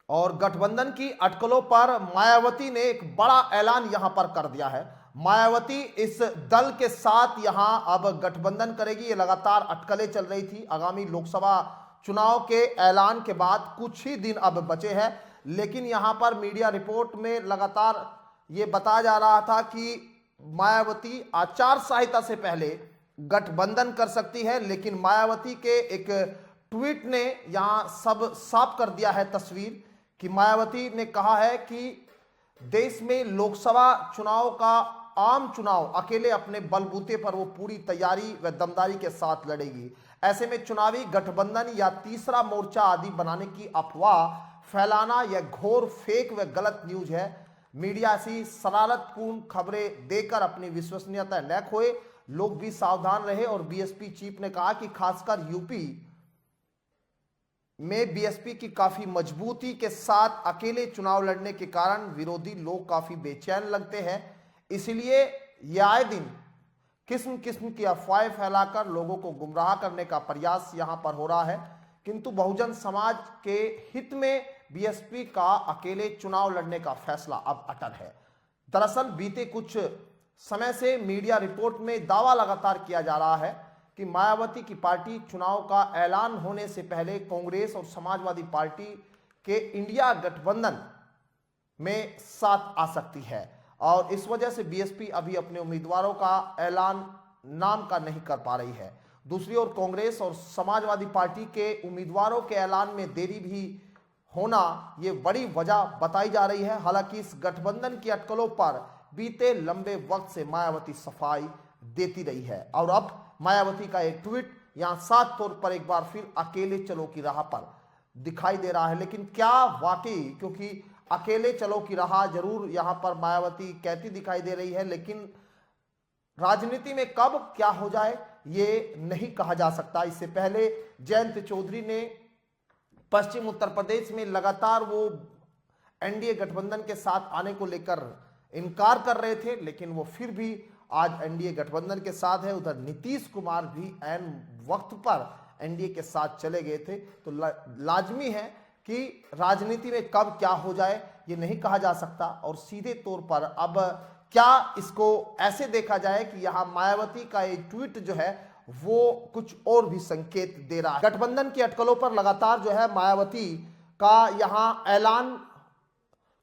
और गठबंधन की अटकलों पर मायावती ने एक बड़ा ऐलान यहां पर कर दिया है। मायावती इस दल के साथ यहां अब गठबंधन करेगी। ये लगातार अटकलें चल रही थी। आगामी लोकसभा चुनाव के ऐलान के बाद कुछ ही दिन अब बचे हैं, लेकिन यहां पर मीडिया रिपोर्ट में लगातार ये बताया जा रहा था कि मायावती आचार संहिता से पहले गठबंधन कर सकती है। लेकिन मायावती के एक ट्वीट ने यहां सब साफ कर दिया है तस्वीर, कि मायावती ने कहा है कि देश में लोकसभा चुनाव का आम चुनाव अकेले अपने बलबूते पर वो पूरी तैयारी व दमदारी के साथ लड़ेगी। ऐसे में चुनावी गठबंधन या तीसरा मोर्चा आदि बनाने की अफवाह फैलाना यह घोर फेक व गलत न्यूज है। मीडिया ऐसी शरारतपूर्ण खबरें देकर अपनी विश्वसनीयता न खोए, लोग भी सावधान रहे। और बीएसपी चीफ ने कहा कि खासकर यूपी में बीएसपी की काफी मजबूती के साथ अकेले चुनाव लड़ने के कारण विरोधी लोग काफी बेचैन लगते हैं। इसलिए ये आए दिन किस्म किस्म की अफवाहें फैलाकर लोगों को गुमराह करने का प्रयास यहां पर हो रहा है। किंतु बहुजन समाज के हित में बीएसपी का अकेले चुनाव लड़ने का फैसला अब अटल है। दरअसल बीते कुछ समय से मीडिया रिपोर्ट में दावा लगातार किया जा रहा है कि मायावती की पार्टी चुनाव का ऐलान होने से पहले कांग्रेस और समाजवादी पार्टी के इंडिया गठबंधन में साथ आ सकती है, और इस वजह से बीएसपी अभी अपने उम्मीदवारों का ऐलान नाम का नहीं कर पा रही है। दूसरी ओर कांग्रेस और समाजवादी पार्टी के उम्मीदवारों के ऐलान में देरी भी होना ये बड़ी वजह बताई जा रही है। हालांकि इस गठबंधन की अटकलों पर बीते लंबे वक्त से मायावती सफाई देती रही है, और अब मायावती का एक ट्वीट यहां साफ तौर पर एक बार फिर अकेले चलो की राह पर दिखाई दे रहा है। लेकिन क्या वाकई, क्योंकि अकेले चलो की राह जरूर यहां पर मायावती कहती दिखाई दे रही है, लेकिन राजनीति में कब क्या हो जाए ये नहीं कहा जा सकता। इससे पहले जयंत चौधरी ने पश्चिम उत्तर प्रदेश में लगातार वो एनडीए गठबंधन के साथ आने को लेकर इनकार कर रहे थे, लेकिन वो फिर भी आज एनडीए गठबंधन के साथ है। उधर नीतीश कुमार भी ऐन वक्त पर एनडीए के साथ चले गए थे। तो लाजमी है कि राजनीति में कब क्या हो जाए ये नहीं कहा जा सकता। और सीधे तौर पर अब क्या इसको ऐसे देखा जाए कि यहां मायावती का ये ट्वीट जो है वो कुछ और भी संकेत दे रहा है। गठबंधन की अटकलों पर लगातार जो है मायावती का यहां ऐलान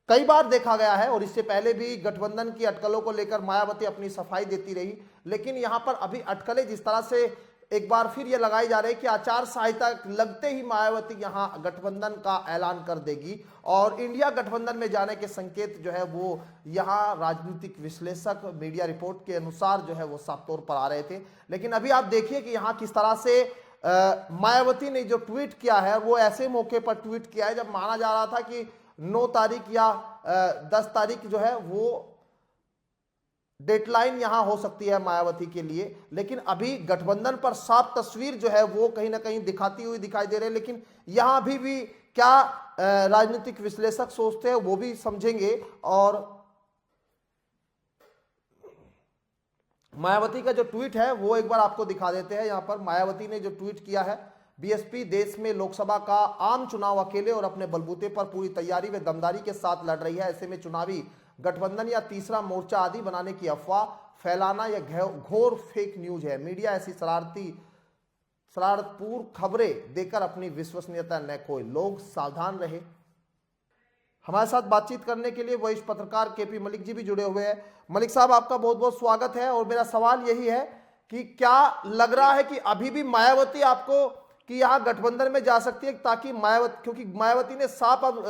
कई बार देखा गया है, और इससे पहले भी गठबंधन की अटकलों को लेकर मायावती अपनी सफाई देती रही। लेकिन यहां पर अभी अटकलें जिस तरह से एक बार फिर यह लगाई जा रही है कि आचार संहिता लगते ही मायावती यहां गठबंधन का ऐलान कर देगी, और इंडिया गठबंधन में जाने के संकेत जो है वो यहां राजनीतिक विश्लेषक मीडिया रिपोर्ट के अनुसार जो है वो साफ तौर पर आ रहे थे। लेकिन अभी आप देखिए कि यहां किस तरह से मायावती ने जो ट्वीट किया है वो ऐसे मौके पर ट्वीट किया है जब माना जा रहा था कि 9 तारीख या 10 तारीख जो है वो डेडलाइन यहां हो सकती है मायावती के लिए। लेकिन अभी गठबंधन पर साफ तस्वीर जो है वो कहीं ना कहीं दिखाती हुई दिखाई दे रही है। लेकिन यहां अभी भी क्या राजनीतिक विश्लेषक सोचते हैं वो भी समझेंगे। और मायावती का जो ट्वीट है वो एक बार आपको दिखा देते हैं। यहां पर मायावती ने जो ट्वीट किया है, बीएसपी देश में लोकसभा का आम चुनाव अकेले और अपने बलबूते पर पूरी तैयारी व दमदारी के साथ लड़ रही है। ऐसे में चुनावी गठबंधन या तीसरा मोर्चा आदि बनाने की अफवाह फैलाना यह घोर फेक न्यूज है। मीडिया ऐसी शरारतपूर्ण खबरें देकर अपनी विश्वसनीयता न खोए, लोग सावधान रहे। हमारे साथ बातचीत करने के लिए वरिष्ठ पत्रकार केपी मलिक जी भी जुड़े हुए हैं। मलिक साहब, आपका बहुत बहुत स्वागत है। और मेरा सवाल यही है कि क्या लग रहा है कि अभी भी मायावती आपको कि यहां गठबंधन में जा सकती है, ताकि मायावती, क्योंकि मायावती ने साफ अब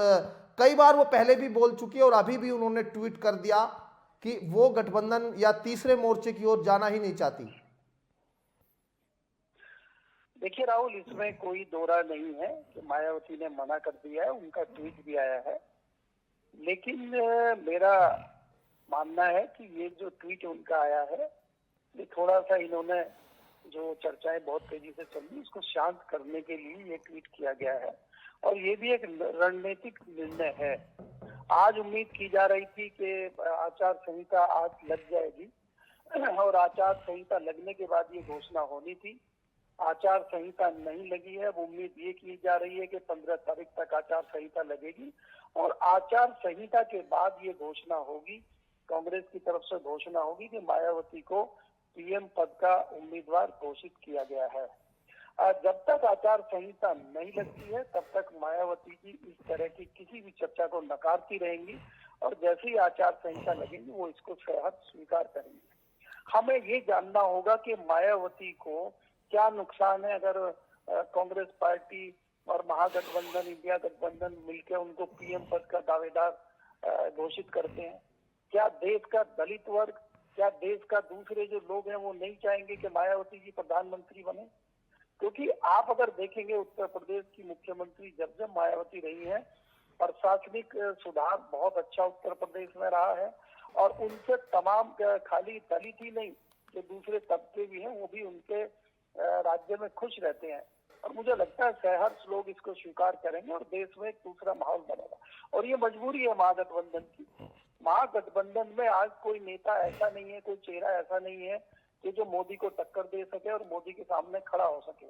कई बार वो पहले भी बोल चुकी है और अभी भी उन्होंने ट्वीट कर दिया कि वो गठबंधन या तीसरे मोर्चे की ओर जाना ही नहीं चाहती। देखिए राहुल, इसमें कोई दोरा नहीं है कि मायावती ने मना कर दिया है, उनका ट्वीट भी आया है। लेकिन मेरा मानना है कि ये जो ट्वीट उनका आया है ये थोड़ा सा इन्होंने जो चर्चाएं बहुत तेजी से चल रही इसको शांत करने के लिए ये ट्वीट किया गया है, और ये भी एक रणनीतिक निर्णय है। आज उम्मीद की जा रही थी कि आचार संहिता आज लग जाएगी और आचार संहिता लगने के बाद ये घोषणा होनी थी। आचार संहिता नहीं लगी है। अब उम्मीद ये की जा रही है कि 15 तारीख तक आचार संहिता लगेगी और आचार संहिता के बाद ये घोषणा होगी, कांग्रेस की तरफ से घोषणा होगी कि मायावती को पीएम पद का उम्मीदवार घोषित किया गया है। जब तक आचार संहिता नहीं लगती है तब तक मायावती जी इस तरह की किसी भी चर्चा को नकारती रहेंगी और जैसे ही आचार संहिता लगेगी वो इसको सहज स्वीकार करेंगे। हमें ये जानना होगा कि मायावती को क्या नुकसान है अगर कांग्रेस पार्टी और महागठबंधन, इंडिया गठबंधन मिलकर उनको पीएम पद का दावेदार घोषित करते हैं। क्या देश का दलित वर्ग, क्या देश का दूसरे जो लोग हैं वो नहीं चाहेंगे कि मायावती जी प्रधानमंत्री बने? क्योंकि आप अगर देखेंगे उत्तर प्रदेश की मुख्यमंत्री जब जब मायावती रही है, प्रशासनिक सुधार बहुत अच्छा उत्तर प्रदेश में रहा है और उनसे तमाम खाली दलित ही नहीं जो दूसरे तबके भी हैं वो भी उनके राज्य में खुश रहते हैं और मुझे लगता है सहर्ष लोग इसको स्वीकार करेंगे और देश में एक दूसरा माहौल बनेगा। और ये मजबूरी है महागठबंधन की। महागठबंधन में आज कोई नेता ऐसा नहीं है, कोई चेहरा ऐसा नहीं है कि जो मोदी को टक्कर दे सके और मोदी के सामने खड़ा हो सके।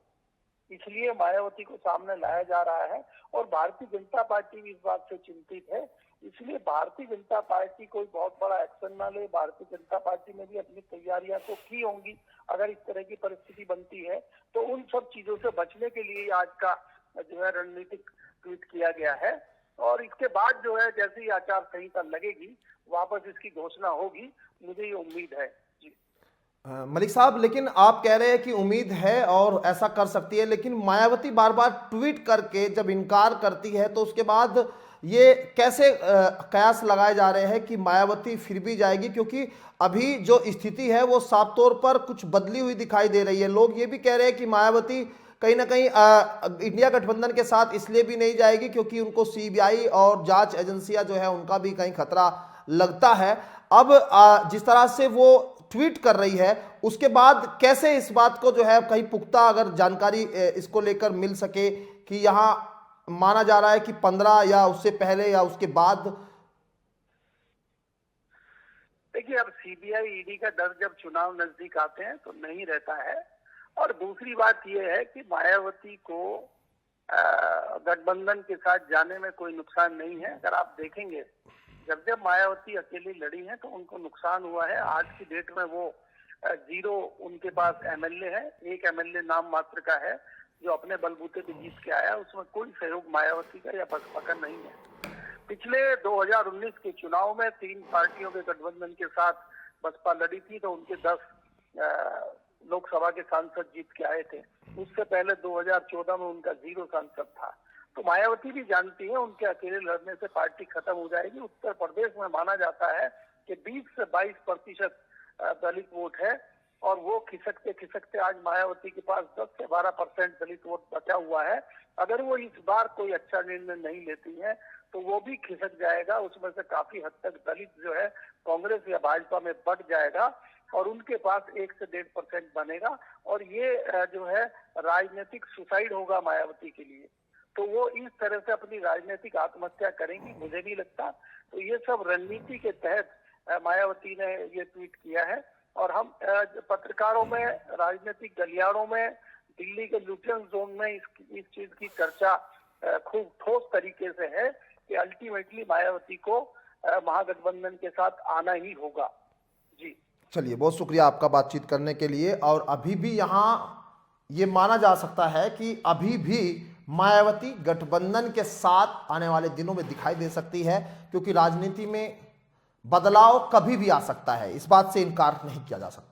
इसलिए मायावती को सामने लाया जा रहा है और भारतीय जनता पार्टी भी इस बात से चिंतित है। इसलिए भारतीय जनता पार्टी कोई बहुत बड़ा एक्शन ना ले। भारतीय जनता पार्टी ने भी अपनी तैयारियां तो की होंगी, अगर इस तरह की परिस्थिति बनती है तो उन सब चीजों से बचने के लिए आज का जो है रणनीतिक ट्वीट किया गया है। और इसके बाद जो है जैसे ही आचार संहिता लगेगी वापस इसकी घोषणा होगी, मुझे ये उम्मीद है। मलिक साहब, लेकिन आप कह रहे हैं कि उम्मीद है और ऐसा कर सकती है, लेकिन मायावती बार बार ट्वीट करके जब इनकार करती है तो उसके बाद ये कैसे कयास लगाए जा रहे हैं कि मायावती फिर भी जाएगी? क्योंकि अभी जो स्थिति है वो साफ तौर पर कुछ बदली हुई दिखाई दे रही है। लोग ये भी कह रहे हैं कि मायावती कहीं ना कहीं इंडिया गठबंधन के साथ इसलिए भी नहीं जाएगी क्योंकि उनको सीबीआई और जांच एजेंसियां जो है उनका भी कहीं खतरा लगता है। अब जिस तरह से वो ट्वीट कर रही है उसके बाद कैसे इस बात को जो है कहीं पुख्ता अगर जानकारी इसको लेकर मिल सके कि यहाँ माना जा रहा है कि 15 या उससे पहले या उसके बाद? देखिए, अब सीबीआई ईडी का डर जब चुनाव नजदीक आते हैं तो नहीं रहता है। और दूसरी बात यह है कि मायावती को गठबंधन के साथ जाने में कोई नुकसान नहीं है। अगर आप देखेंगे जब जब मायावती अकेली लड़ी है तो उनको नुकसान हुआ है। आज की डेट में वो 0 उनके पास एमएलए है, एक एमएलए नाम मात्र का है जो अपने बलबूते पे जीत के आया। उसमें कोई सहयोग मायावती का या बसपा का नहीं है। पिछले 2019 के चुनाव में 3 पार्टियों के गठबंधन के साथ बसपा लड़ी थी तो उनके 10 लोकसभा के सांसद जीत के आए थे। उससे पहले 2014 में उनका 0 सांसद था। तो मायावती भी जानती है उनके अकेले लड़ने से पार्टी खत्म हो जाएगी। उत्तर प्रदेश में माना जाता है कि 20 से 22% दलित वोट है और वो खिसकते खिसकते आज मायावती के पास 10 से 12% दलित वोट बचा हुआ है। अगर वो इस बार कोई अच्छा निर्णय नहीं लेती है तो वो भी खिसक जाएगा। उसमें से काफी हद तक दलित जो है कांग्रेस या भाजपा में बढ़ जाएगा और उनके पास 1 से 1.5% बनेगा और ये जो है राजनीतिक सुसाइड होगा मायावती के लिए। तो वो इस तरह से अपनी राजनीतिक आत्महत्या करेंगी, मुझे नहीं लगता। तो ये सब रणनीति के तहत मायावती ने ये ट्वीट किया है और हम पत्रकारों में, राजनीतिक गलियारों में, दिल्ली के लुटियन जोन में इस चीज की चर्चा खूब ठोस तरीके से है कि अल्टीमेटली मायावती को महागठबंधन के साथ आना ही होगा। जी चलिए, बहुत शुक्रिया आपका बातचीत करने के लिए। और अभी भी यहाँ ये माना जा सकता है कि अभी भी मायावती गठबंधन के साथ आने वाले दिनों में दिखाई दे सकती है, क्योंकि राजनीति में बदलाव कभी भी आ सकता है, इस बात से इनकार नहीं किया जा सकता।